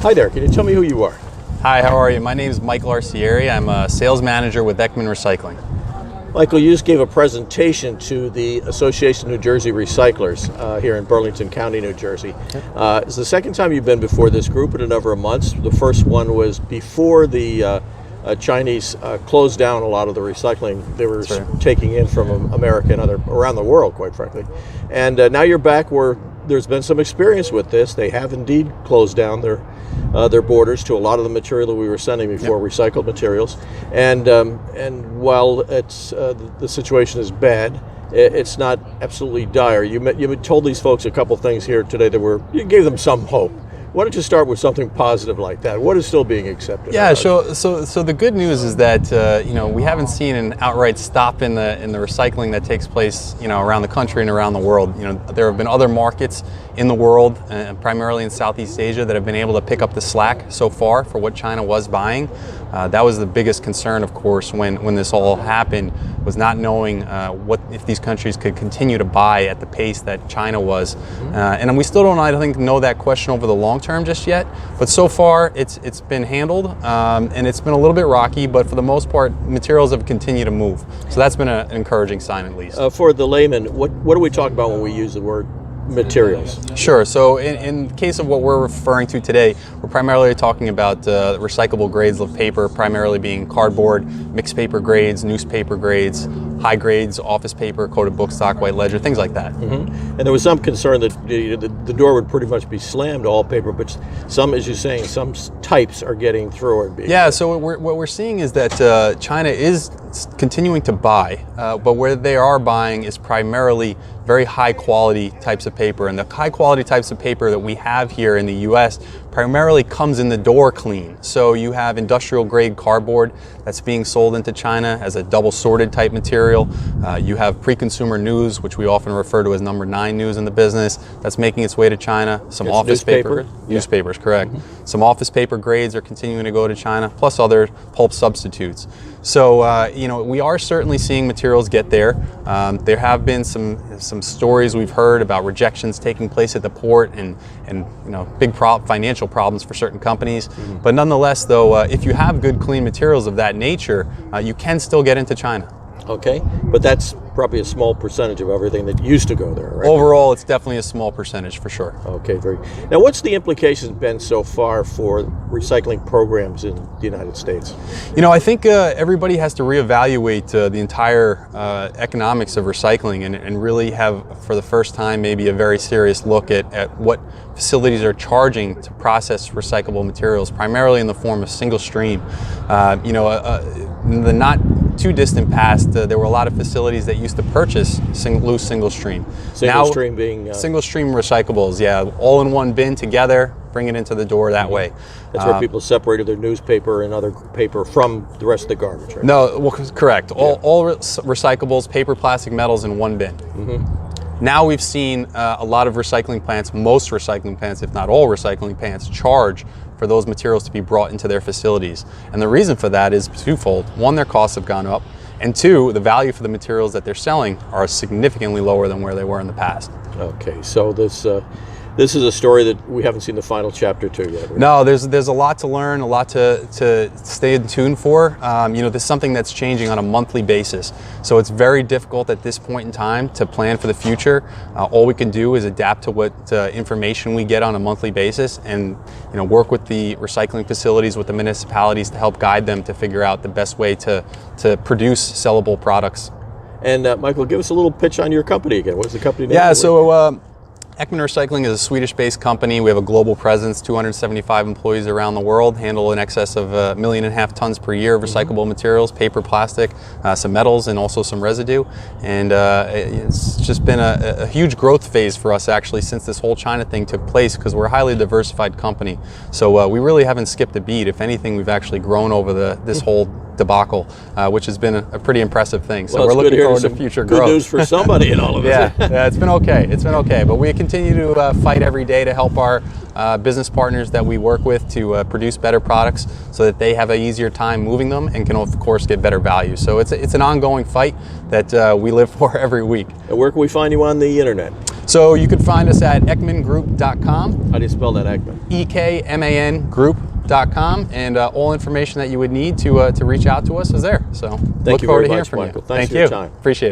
Hi there, can you tell me who you are? Hi, how are you? My name is Michael Arcieri. I'm a sales manager with Eckman Recycling. Michael, you just gave a presentation to the Association of New Jersey Recyclers here in Burlington County, New Jersey. It's the second time you've been before this group in a number of months. The first one was before the Chinese closed down a lot of the recycling they were taking in from America and around the world, quite frankly. And now you're back where there's been some experience with this. They have indeed closed down their borders to a lot of the material that we were sending before, recycled materials. And while it's the situation is bad, it's not absolutely dire. You told these folks a couple things here today that you gave them some hope. Why don't you start with something positive like that? What is still being accepted? Yeah, so the good news is that we haven't seen an outright stop in the recycling that takes place around the country and around the world. There have been other markets in the world, primarily in Southeast Asia, that have been able to pick up the slack so far for what China was buying. That was the biggest concern, of course, when this all happened, was not knowing what if these countries could continue to buy at the pace that China was. And we still don't, I think, know that question over the long term just yet. But so far, it's been handled, and it's been a little bit rocky, but for the most part, materials have continued to move. So that's been an encouraging sign, at least. For the layman, what do we talk about when we use the word materials? Sure. So in the case of what we're referring to today, we're primarily talking about recyclable grades of paper, primarily being cardboard, mixed paper grades, newspaper grades, high grades, office paper, coated bookstock, white ledger, things like that. And there was some concern that the door would pretty much be slammed to all paper, but some, as you're saying, some types are getting through it. Yeah, so what we're seeing is that China is continuing to buy, but where they are buying is primarily very high quality types of paper, and the high quality types of paper that we have here in the US primarily comes in the door clean. So you have industrial grade cardboard that's being sold into China as a double sorted type material. You have pre-consumer news, which we often refer to as number 9 news in the business, that's making its way to China. Some it's office newspaper. Newspapers, correct. Some office paper grades are continuing to go to China, plus other pulp substitutes. So we are certainly seeing materials get there. There have been some stories we've heard about rejections taking place at the port and big financial problems for certain companies. But nonetheless, though, if you have good clean materials of that nature, you can still get into China. Okay, but that's probably a small percentage of everything that used to go there, right? Overall, it's definitely a small percentage for sure. Okay, Now, what's the implications been so far for recycling programs in the United States? I think everybody has to reevaluate the entire economics of recycling and really have, for the first time, maybe a very serious look at what facilities are charging to process recyclable materials, primarily in the form of single stream. In the not too distant past, there were a lot of facilities that used to purchase loose single stream. Single stream being? Single stream recyclables, yeah. All in one bin together, bring it into the door that way. That's where people separated their newspaper and other paper from the rest of the garbage, right? No, well, correct. All recyclables, paper, plastic, metals in one bin. Now we've seen a lot of recycling plants, most recycling plants, if not all recycling plants, charge for those materials to be brought into their facilities. And the reason for that is twofold. One, their costs have gone up, and two, the value for the materials that they're selling are significantly lower than where they were in the past. Okay, so this is a story that we haven't seen the final chapter to yet. Right? No, there's a lot to learn, a lot to stay in tune for. There's something that's changing on a monthly basis. So it's very difficult at this point in time to plan for the future. All we can do is adapt to what information we get on a monthly basis and work with the recycling facilities, with the municipalities to help guide them to figure out the best way to produce sellable products. And Michael, give us a little pitch on your company again. What's the company name? Yeah, so Eckman Recycling is a Swedish-based company. We have a global presence, 275 employees around the world, handle in excess of 1.5 million tons per year of recyclable materials, paper, plastic, some metals, and also some residue. And it's just been a huge growth phase for us, actually, since this whole China thing took place, because we're a highly diversified company. So we really haven't skipped a beat. If anything, we've actually grown over this whole debacle, which has been a pretty impressive thing. So we're looking forward to future growth. Good news for somebody in all of this. Yeah, it's been okay. It's been okay, but we continue to fight every day to help our business partners that we work with to produce better products so that they have an easier time moving them and can, of course, get better value. So it's an ongoing fight that we live for every week. And where can we find you on the internet? So you can find us at eckmangroup.com. How do you spell that, Eckman? EKMAN Group.com, and all information that you would need to reach out to us is there. So Thank look you forward very to hearing much, from Michael. you. Thanks Thank for your you. time. Appreciate it.